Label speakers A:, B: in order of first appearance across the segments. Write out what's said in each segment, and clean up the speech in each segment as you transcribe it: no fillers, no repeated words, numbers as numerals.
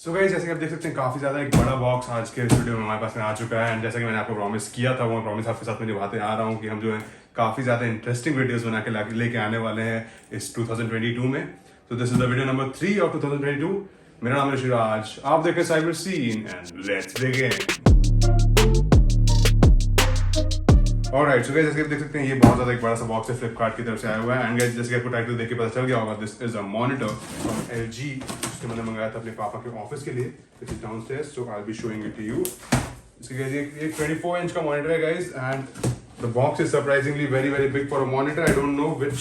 A: सो guys, जैसे कि आप देख सकते हैं काफ़ी ज़्यादा एक बड़ा बॉक्स आज के इस वीडियो में हमारे पास में आ चुका है। एंड जैसा कि मैंने आपको प्रॉमिस किया था, वो प्रॉमिस आपके साथ में निभाते आ रहा हूँ कि हम जो है काफ़ी ज़्यादा इंटरेस्टिंग वीडियोस बना के लेके आने वाले हैं इस 2022 में। तो this is the video number 3 of 2022। मेरा नाम है ऋषिराज, आप देख रहे हैं Cyber Scene and let's begin. Alright, so guys, जैसे कि आप देख सकते हैं ये बहुत ज़्यादा एक बड़ा सा बॉक्स है, फ्लिपकार्ट की तरफ से आया हुआ है। एंड गाइस, जैसे कि आपको टाइटल देख के पता चल गया होगा, this is a monitor from LG, जिसको मैंने मंगाया था अपने पापा के ऑफिस के लिए। This is downstairs, so I will be showing it to you. इसके गाइस ये 24 इंच का मॉनिटर है guys, and the box is surprisingly very very big for a monitor. I don't know which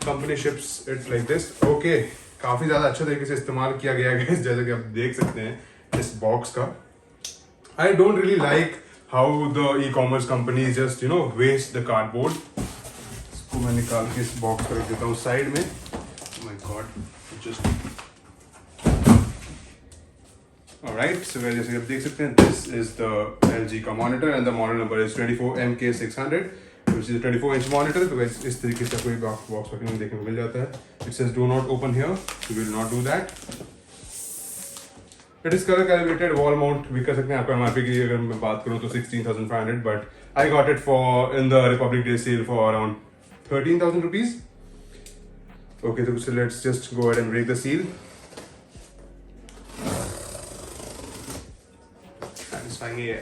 A: company ships it like this. Okay, काफ़ी ज़्यादा अच्छे तरीके से इस्तेमाल किया गया है गाइस, जैसे कि आप देख सकते हैं इस बॉक्स का। I don't really like how the e-commerce companies just waste the cardboard. इसको मैं निकाल के इस बॉक्स पर रख देता हूँ साइड में. Oh my God, just. Alright, so guys, जैसे आप देख सकते हैं, this is the LG का monitor and the model number is 24MK600, which is a 24-inch monitor. तो guys, इस तरीके से कोई बॉक्स पैकिंग में देखने को मिल जाता है. It says do not open here, we will not do that. It is color calibrated wall mount भी कर सकते हैं. आपको MRP की अगर मैं बात करूँ तो 16,500, but I got it for in the Republic Day sale for around 13,000 rupees. Okay, so let's just go ahead and break the seal. Satisfying है.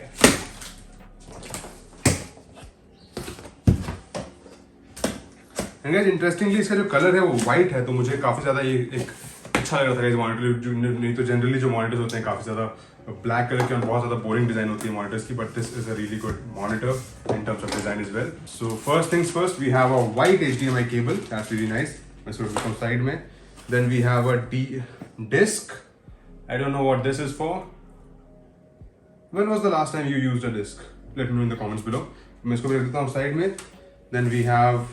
A: And guys, interestingly इसका जो कलर है वो white है, तो मुझे काफी ज्यादा ये एक अच्छा लग रहा था इस मॉनिटर. नहीं तो जनरली जो मॉनिटर्स होते हैं काफी ज्यादा ब्लैक कलर के और बहुत ज्यादा बोरिंग डिजाइन होती है मॉनिटर्स की, but this is a really good monitor in terms of design as well. So first things first, we have a white HDMI cable, that's really nice. मैं इसको रखता हूं साइड में. Then we have a disc. I don't know what this is for. When was the last time you used a disc? Let me know in the comments below. मैं इसको भी रख देता हूं साइड में. Then we have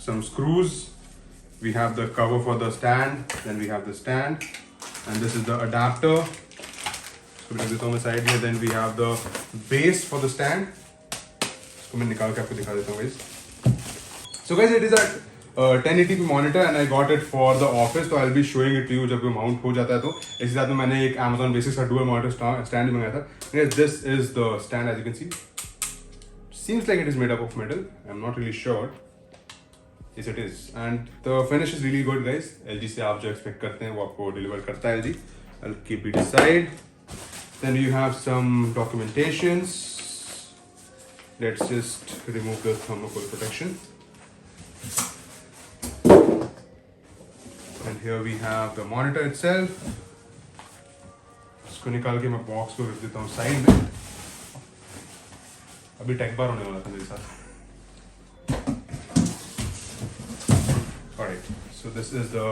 A: some screws. We have the cover for the stand, then we have the stand, and this is the adapter. इसको रख देता हूँ मैं साइड में. Then we have the base for the stand. इसको मैं निकाल के आपको दिखा देता हूँ guys. So guys, it is a 1080p monitor and I got it for the office. तो I'll be showing it to you जब वो mount हो जाता है. तो इसी साथ में मैंने एक Amazon Basics का dual monitor stand भी मंगाया था. Yes, this is the stand as you can see. Seems like it is made up of metal. I'm not really sure. Yes, it is, and the finish is really good, guys. LG से आप जो expect करते हैं वो आपको deliver करता है LG. I'll keep it aside. Then you have some documentations. Let's just remove the thermocol protection. And here we have the monitor itself. इसको निकाल के मैं box को रख देता हूँ side में. अभी tech bar होने वाला था मेरे साथ. Alright, so this is the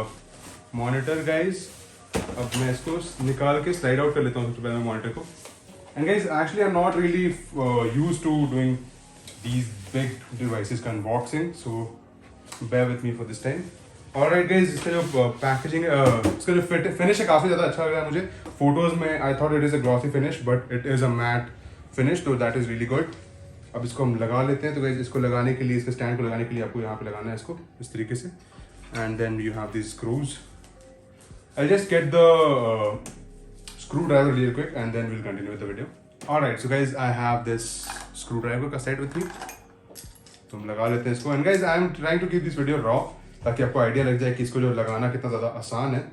A: monitor, guys. अब मैं इसको निकाल के slide out कर लेता हूँ सबसे पहले मैं monitor को. And guys, actually I'm not really used to doing these big devices का unboxing, so bear with me for this time. Alright guys, इसका जो packaging इसका जो finish है काफ़ी ज़्यादा अच्छा लग रहा है मुझे. Photos में I thought it is a glossy finish, but it is a matte finish, so that is really good. अब इसको हम लगा लेते हैं. तो गाइस, इसको लगाने के लिए, इसके स्टैंड को लगाने के लिए आपको यहाँ पे लगाना है इसको इस तरीके से. And then you have this screws. I just get the screwdriver real quick and then will continue with the video. Alright, so guys, I have this screwdriver का सेट विद मी. तो हम लगा लेते हैं इसको. And guys, I am trying to keep this video raw, ताकि आपको idea लग जाए कि इसको जो लगाना कितना ज़्यादा आसान है.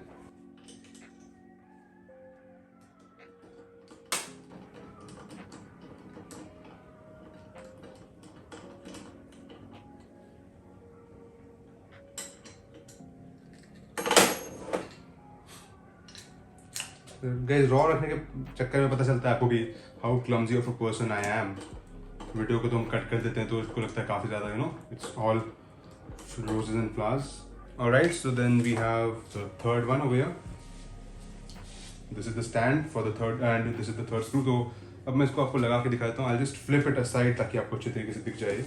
A: गाइस, रॉ रखने के चक्कर में पता चलता है आपको कि how clumsy of a person I am. Video को तो हम कट कर देते हैं तो इसको लगता है काफ़ी ज़्यादा it's all roses and flowers. Alright, so then we have the third one over here. This is the stand for the third and this is the third screw. तो अब मैं इसको आपको लगा के दिखाता हूँ. I just flip it aside ताकि आपको अच्छे तरीके से दिख जाए.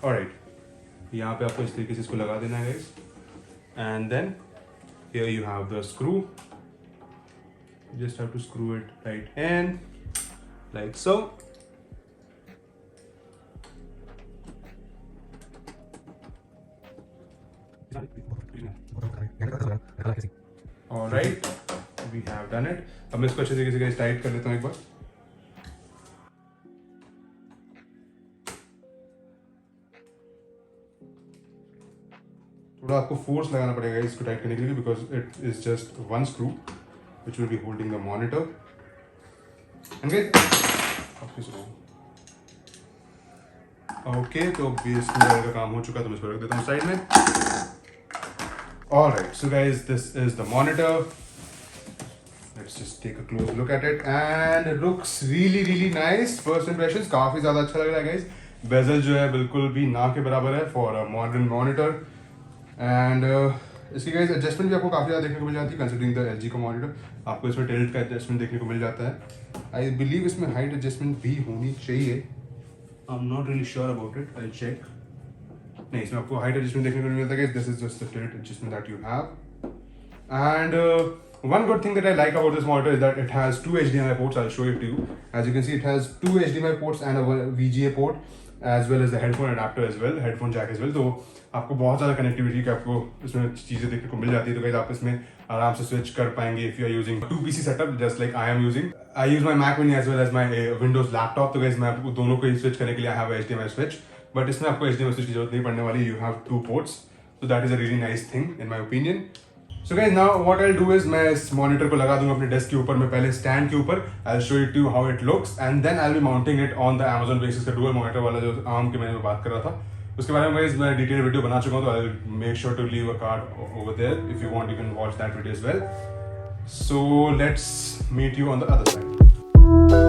A: ऑलराइट, यहाँ पे आपको इस तरीके से इसको लगा देना है guys. And then here you have the screw. You just have to screw it right in like so. Alright, we have done it. अब मैं इसको अच्छे तरीके से गाइस टाइट कर लेता हूँ एक बार. थोड़ा आपको फोर्स लगाना पड़ेगा इसको टाइट करने के लिए because it is just one screw which will be holding the monitor. And guys, okay तो बेस का काम हो चुका है तो मैं इसको रख देता हूँ साइड में. Alright, so guys, this is the monitor. Let's just take a close look at it and it looks really nice. First impressions काफी ज़्यादा अच्छा लग रहा है guys. Bezel जो है बिल्कुल भी ना के बराबर है for a modern monitor. And इसकी guys adjustment भी आपको काफी ज़्यादा देखने को मिल जाती है considering the LG का monitor. आपको इसमें tilt का adjustment देखने को मिल जाता है. I believe इसमें height adjustment भी होनी चाहिए. I'm not really sure about it. I'll check. नहीं इसमें आपको height adjustment देखने को नहीं मिलता है. This is just the tilt adjustment that you have. And one good thing that I like about this monitor is that it has two HDMI ports. I'll show it to you. As you can see, it has two HDMI ports and a VGA port, as well as the headphone adapter as well, headphone jack as well. तो आपको बहुत ज़्यादा connectivity का आपको इसमें चीज़ें देखने को मिल जाती है. तो guys आप इसमें आराम से switch कर पाएंगे if you are using two PC setup just like I am using. I use my Mac Mini as well as my Windows laptop. तो guys मैं आपको दोनों को ही switch करने के लिए I have a HDMI switch. But इसमें आपको HDMI switch की जरूरत नहीं पड़ने वाली. You have two ports. So that is a really nice thing in my opinion. So guys now what I'll do is मैं इस monitor को लगा दूंगा अपने desk के ऊपर. मैं पहले stand के ऊपर I'll show it to you how it looks and then I'll be mounting it on the Amazon Basis का dual monitor वाला जो ARM के मैंने बात कर रहा था. उसके बारे में guys मैं detailed video बना चुका हूँ तो I'll make sure to leave a card over there. If you want you can watch that video as well. So let's meet you on the other side.